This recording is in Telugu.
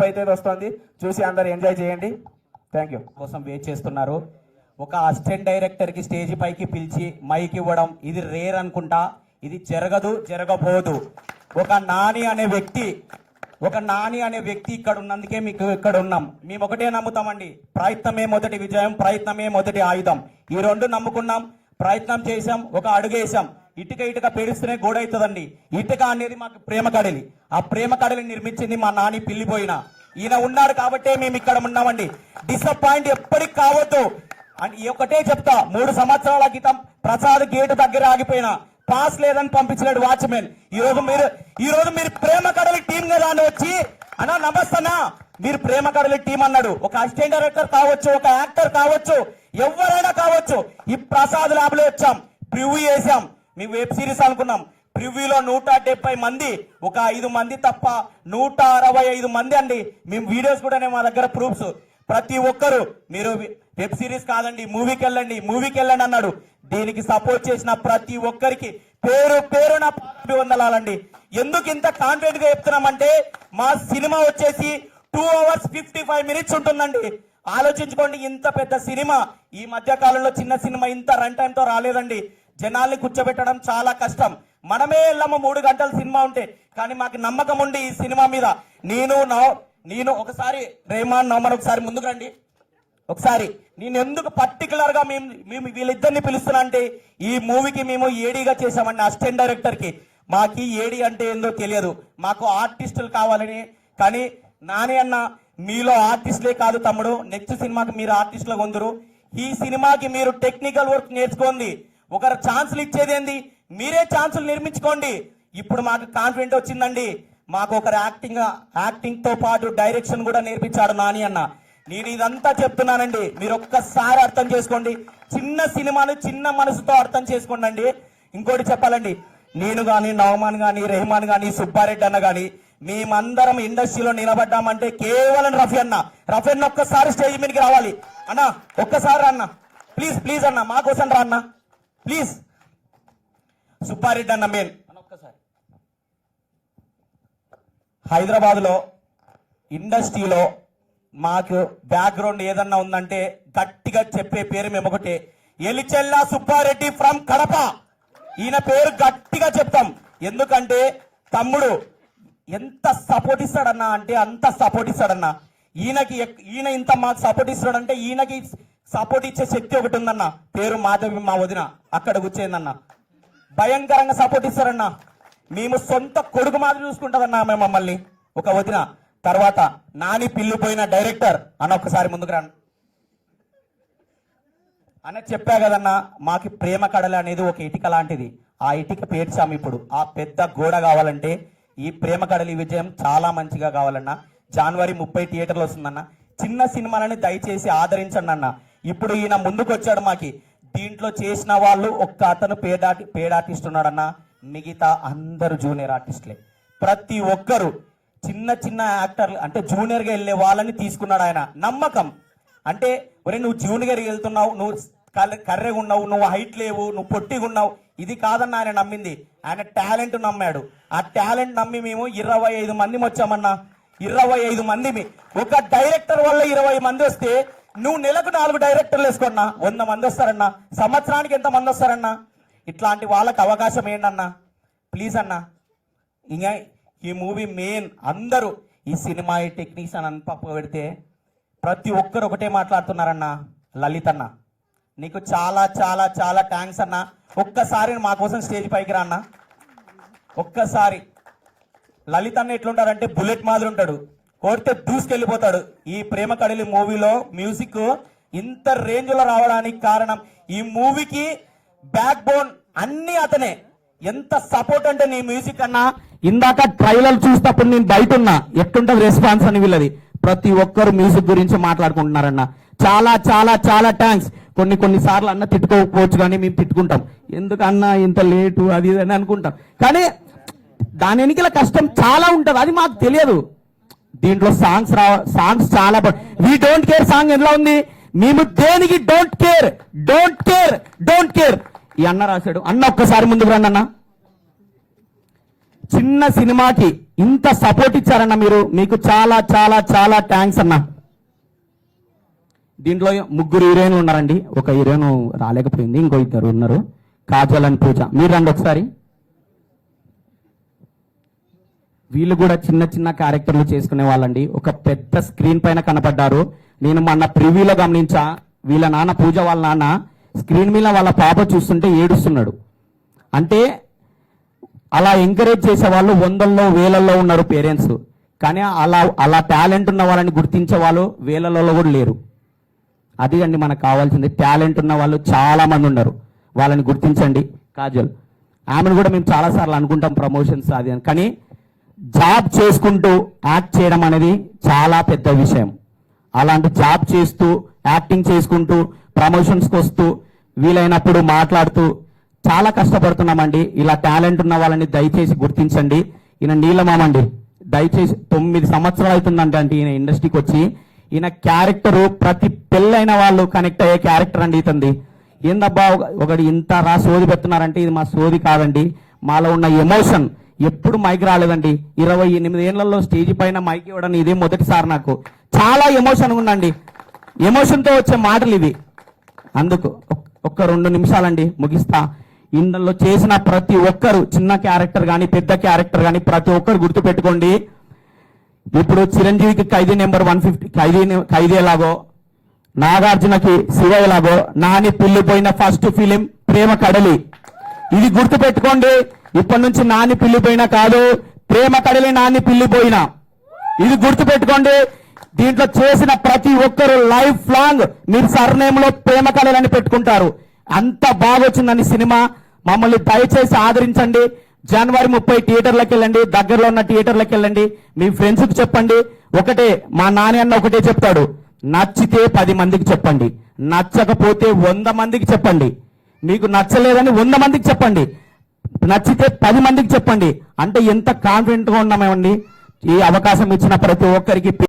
అయితే వస్తుంది, చూసి అందరు ఎంజాయ్ చేయండి. Thank you. కోసం వెయిట్ చేస్తున్నారు. ఒక అసిస్టెంట్ డైరెక్టర్ కి స్టేజ్ పైకి పిలిచి మైక్ ఇవ్వడం ఇది రేర్ అనుకుంటా. ఇది జరగబోదు. ఒక నాని అనే వ్యక్తి ఇక్కడ ఉన్నందుకే మీకు ఇక్కడ ఉన్నాం. మేము ఒకటే నమ్ముతామండి, ప్రయత్నమే మొదటి విజయం, ప్రయత్నమే మొదటి ఆయుధం. ఈ రెండు నమ్ముకున్నాం, ప్రయత్నం చేశాం, ఒక అడుగేసాం. ఇటుక పేరుస్తూనే గోడ అవుతుందండి. ఇటుక అనేది మాకు ప్రేమ కడలి. ఆ ప్రేమ కడలిని నిర్మించింది మా నాని పిల్లిపోయిన. ఈయన ఉన్నాడు కాబట్టే మేము ఇక్కడ ఉన్నామండి. డిసప్పాయింట్ ఎప్పటికి కావద్దు అని ఒకటే చెప్తా. 3 సంవత్సరాల క్రితం ప్రసాద్ గేటు దగ్గర ఆగిపోయినా పాస్ లేదని పంపించినాడు వాచ్మెన్. ఈ రోజు మీరు ప్రేమ కడలి టీం కదా అని వచ్చి అన్నా నమస్తన్నా మీరు ప్రేమ కడలి టీం అన్నాడు. ఒక అసిస్టెంట్ డైరెక్టర్ కావచ్చు, ఒక యాక్టర్ కావచ్చు, ఎవరైనా కావచ్చు. ఈ ప్రసాద్ ల్యాబ్ లో వచ్చాం, ప్రివ్యూ చేసాం. మేము వెబ్ సిరీస్ అనుకున్నాం. ప్రివ్యూలో 170 మంది, ఒక 5 మంది తప్ప 165 మంది అండి. మేము వీడియోస్ కూడా మా దగ్గర ప్రూఫ్స్. ప్రతి ఒక్కరు మీరు వెబ్ సిరీస్ కాదండి మూవీకి వెళ్ళండి అన్నాడు. దీనికి సపోర్ట్ చేసిన ప్రతి ఒక్కరికి పేరున వందలాలండి. ఎందుకు ఇంత కాన్ఫిడెంట్ గా చెప్తున్నామంటే మా సినిమా వచ్చేసి 2 hours 55 minutes ఉంటుందండి. ఆలోచించుకోండి, ఇంత పెద్ద సినిమా ఈ మధ్య కాలంలో చిన్న సినిమా ఇంత రన్ టైం తో రాలేదండి. జనాల్ని కూర్చోబెట్టడం చాలా కష్టం. మనమే వెళ్ళాము 3 గంటల సినిమా ఉంటే. కానీ మాకు నమ్మకం ఉండి ఈ సినిమా మీద నేను ఒకసారి రెహమాన్ నౌమన్ ఒకసారి ముందుకు రండి. ఒకసారి నేను ఎందుకు పర్టికులర్ గా మేము వీళ్ళిద్దరిని పిలుస్తున్నా అంటే ఈ మూవీకి మేము ఏడీగా చేసామండి. అసిస్టెంట్ డైరెక్టర్ కి మాకు ఏడీ అంటే ఏందో తెలియదు, మాకు ఆర్టిస్టులు కావాలని. కానీ నాని అన్న మీలో ఆర్టిస్టులే కాదు తమ్ముడు, నెక్స్ట్ సినిమాకి మీరు ఆర్టిస్టులు కొందరు. ఈ సినిమాకి మీరు టెక్నికల్ వర్క్ నేర్చుకోండి. ఒకరు ఛాన్సులు ఇచ్చేది ఏంది, మీరే ఛాన్సులు నిర్మించుకోండి. ఇప్పుడు మాకు కాన్ఫిడెంట్ వచ్చిందండి. మాకు ఒకరు యాక్టింగ్ తో పాటు డైరెక్షన్ కూడా నేర్పించాడు నాని అన్న. నేను ఇదంతా చెప్తున్నానండి, మీరు ఒక్కసారి అర్థం చేసుకోండి. చిన్న సినిమాను చిన్న మనసుతో అర్థం చేసుకోండి అండి. ఇంకోటి చెప్పాలండి, నేను గాని నవమాన్ గాని రెహమాన్ గాని సుబ్బారెడ్డి అన్న గాని మేమందరం ఇండస్ట్రీలో నిలబడ్డామంటే కేవలం రఫీ అన్న ఒక్కసారి స్టేజ్ మీదకి రావాలి అన్న. ఒక్కసారి అన్న ప్లీజ్ అన్న, మా కోసం రా అన్న ప్లీజ్. సుబ్బారెడ్డి అన్న మెయిన్ ఒక్కసారి. హైదరాబాద్ లో ఇండస్ట్రీలో మాకు బ్యాక్గ్రౌండ్ ఏదన్నా ఉందంటే గట్టిగా చెప్పే పేరు మేము ఒకటే, ఎలిచెల్లా సుబ్బారెడ్డి ఫ్రమ్ కడప. ఈయన పేరు గట్టిగా చెప్తాం. ఎందుకంటే తమ్ముడు ఎంత సపోర్ట్ ఇస్తాడన్నా అంటే అంత సపోర్ట్ ఇస్తాడన్నా. ఈయన ఇంత మాకు సపోర్ట్ ఇస్తాడంటే ఈయనకి సపోర్ట్ ఇచ్చే శక్తి ఒకటి ఉందన్న. పేరు మాధవి, మా వదిన అక్కడ కూర్చేందన్న. భయంకరంగా సపోర్ట్ ఇస్తారన్నా. మేము సొంత కొడుకు మాదిరి చూసుకుంటారన్నా మేము మమ్మల్ని ఒక వదిన. తర్వాత నాని పిల్లిపోయిన డైరెక్టర్ అన్న ఒక్కసారి ముందుకు రా అన్న. చెప్పా కదన్నా, మాకు ప్రేమ కడల అనేది ఒక ఇటుక లాంటిది. ఆ ఇటుక పేర్చాం. ఇప్పుడు ఆ పెద్ద గోడ కావాలంటే ఈ ప్రేమ కడలి విజయం చాలా మంచిగా కావాలన్నా. January 30 థియేటర్లు వస్తుందన్న. చిన్న సినిమాలని దయచేసి ఆదరించండి అన్న. ఇప్పుడు ఈయన ముందుకు వచ్చాడు. మాకి దీంట్లో చేసిన వాళ్ళు ఒక్క అతను పేడ్ ఆర్టిస్ట్ ఉన్నాడన్న, మిగతా అందరు జూనియర్ ఆర్టిస్టులే. ప్రతి ఒక్కరు చిన్న యాక్టర్లు అంటే జూనియర్ గా వెళ్ళే వాళ్ళని తీసుకున్నాడు ఆయన. నమ్మకం అంటే ఒరే నువ్వు జూనియర్ వెళ్తున్నావు, నువ్వు కర్రెగా ఉన్నావు, నువ్వు హైట్ లేవు, నువ్వు పొట్టిగా ఉన్నావు, ఇది కాదన్న ఆయన నమ్మింది. ఆయన టాలెంట్ నమ్మాడు. ఆ టాలెంట్ నమ్మి మేము 25 మంది వచ్చామన్నా. 25 మంది. ఒక డైరెక్టర్ వల్ల 20 మంది వస్తే నువ్వు నెలకు 4 డైరెక్టర్లు వేసుకున్నా 100 మంది వస్తారన్నా. సంవత్సరానికి ఎంత మంది వస్తారన్నా? ఇట్లాంటి వాళ్ళకి అవకాశం ఏంటన్నా ప్లీజ్ అన్నా. ఇంకా ఈ మూవీ మెయిన్ అందరూ ఈ సినిమా ఈ టెక్నీషియన్ అని పప్పు పెడితే ప్రతి ఒక్కరు ఒకటే మాట్లాడుతున్నారన్నా. లలిత్ అన్న నీకు చాలా చాలా చాలా థ్యాంక్స్ అన్న. ఒక్కసారి మా కోసం స్టేజ్ పైకి రా అన్న. ఒక్కసారి లలిత్ అన్న ఎట్లుంటాడంటే బుల్లెట్ మాదిరి ఉంటాడు, కొడితే దూసుకెళ్ళిపోతాడు. ఈ ప్రేమ కడలి మూవీలో మ్యూజిక్ ఇంత రేంజ్ లో రావడానికి కారణం ఈ మూవీకి బ్యాక్ బోన్ అన్ని అతనే. ఎంత సపోర్ట్ అంటే నీ మ్యూజిక్ అన్నా. ఇందాక ట్రైలర్ చూసేటప్పుడు నేను బయట ఉన్నా, ఎట్లుంటది రెస్పాన్స్ అని వీళ్ళది. ప్రతి ఒక్కరు మ్యూజిక్ గురించి మాట్లాడుకుంటున్నారన్న. చాలా చాలా చాలా థ్యాంక్స్. కొన్ని సార్లు అన్న తిట్టుకోకపోవచ్చు, కానీ మేము తిట్టుకుంటాం. ఎందుకన్నా ఇంత లేటు అది అని అనుకుంటాం. కానీ దాని వెనుకల కష్టం చాలా ఉంటది, అది మాకు తెలియదు. దీంట్లో సాంగ్స్ చాలా వి డోంట్ కేర్ సాంగ్ ఎలా ఉంది, మేము దేనికి డోంట్ కేర్ ఈ అన్న రాశాడు. అన్న ఒక్కసారి ముందుకు రండి అన్న. చిన్న సినిమాకి ఇంత సపోర్ట్ ఇచ్చారన్న మీరు, మీకు చాలా చాలా చాలా థ్యాంక్స్ అన్న. దీంట్లో ముగ్గురు హీరోయిన్లు ఉన్నారండి, ఒక హీరోయిన్ రాలేకపోయింది, ఇంకో ఇద్దరు ఉన్నారు, కాజల్ అండ్ పూజ. మీరు రండి ఒకసారి. వీళ్ళు కూడా చిన్న చిన్న క్యారెక్టర్లు చేసుకునే వాళ్ళండి, ఒక పెద్ద స్క్రీన్ పైన కనపడ్డారు. నేను మొన్న ప్రివ్యూలో గమనించా, వీళ్ళ నాన్న పూజ వాళ్ళ నాన్న స్క్రీన్ మీద వాళ్ళ పాప చూస్తుంటే ఏడుస్తున్నాడు. అంటే అలా ఎంకరేజ్ చేసే వాళ్ళు వందల్లో వేలల్లో ఉన్నారు పేరెంట్స్, కానీ అలా టాలెంట్ ఉన్న వాళ్ళని గుర్తించే వాళ్ళు వేలల్లో కూడా లేరు. అది అండి మనకు కావాల్సింది, టాలెంట్ ఉన్న వాళ్ళు చాలా మంది ఉన్నారు, వాళ్ళని గుర్తించండి. కాజల్ ఆమెను కూడా మేము చాలాసార్లు అనుకుంటాం ప్రమోషన్స్ అది అని, కానీ జాబ్ చేసుకుంటూ యాక్ట్ చేయడం అనేది చాలా పెద్ద విషయం. అలాంటి జాబ్ చేస్తూ యాక్టింగ్ చేసుకుంటూ ప్రమోషన్స్కి వస్తూ వీలైనప్పుడు మాట్లాడుతూ చాలా కష్టపడుతున్నామండి. ఇలా టాలెంట్ ఉన్న వాళ్ళని దయచేసి గుర్తించండి. ఈయన నీలమామండి, దయచేసి 9 సంవత్సరాలు అవుతుందంటే అంటే ఈయన ఇండస్ట్రీకి వచ్చి, ఈయన క్యారెక్టరు ప్రతి పెళ్ళైన వాళ్ళు కనెక్ట్ అయ్యే క్యారెక్టర్ అండి ఇతంది. ఏందబ్బా ఒకటి ఇంత సోది పెడుతున్నారంటే ఇది మా సోది కాదండి, మాలో ఉన్న ఎమోషన్. ఎప్పుడు మైక్ రాలేదండి, 28 ఏళ్లలో స్టేజ్ పైన మైక్ ఇవ్వడం ఇదే మొదటిసారి. నాకు చాలా ఎమోషన్ ఉందండి, ఎమోషన్తో వచ్చే మాటలు ఇవి. అందుకు ఒక్క 2 నిమిషాలండి ముగిస్తా. ఇందులో చేసిన ప్రతి ఒక్కరు, చిన్న క్యారెక్టర్ కానీ పెద్ద క్యారెక్టర్ కానీ ప్రతి ఒక్కరు గుర్తుపెట్టుకోండి. ఇప్పుడు చిరంజీవికి ఖైదీ నెంబర్ 150 ఖైదీ ఎలాగో, నాగార్జునకి శివ ఎలాగో, నాని పిల్లిపోయిన ఫస్ట్ ఫిలిం ప్రేమ కడలి. ఇది గుర్తుపెట్టుకోండి. ఇప్పటి నుంచి నాని పిల్లిపోయినా కాదు, ప్రేమ కడలి నాని పిల్లిపోయినా. ఇది గుర్తుపెట్టుకోండి. దీంట్లో చేసిన ప్రతి ఒక్కరు లైఫ్ లాంగ్ మీరు సర్నేమ్ లో ప్రేమ కడలని పెట్టుకుంటారు. అంత బాగా వచ్చిందని సినిమా. మమ్మల్ని దయచేసి ఆదరించండి. జనవరి 30 థియేటర్లకు వెళ్ళండి, దగ్గరలో ఉన్న థియేటర్లకు వెళ్ళండి, మీ ఫ్రెండ్స్కి చెప్పండి. ఒకటే మా నాని అన్న ఒకటే చెప్తాడు, నచ్చితే 10 మందికి చెప్పండి, నచ్చకపోతే 100 మందికి చెప్పండి. మీకు నచ్చలేదని 100 మందికి చెప్పండి, నచ్చితే 10 మందికి చెప్పండి. అంటే ఎంత కాన్ఫిడెంట్ గా ఉన్నామేమండి. ఈ అవకాశం ఇచ్చిన ప్రతి ఒక్కరికి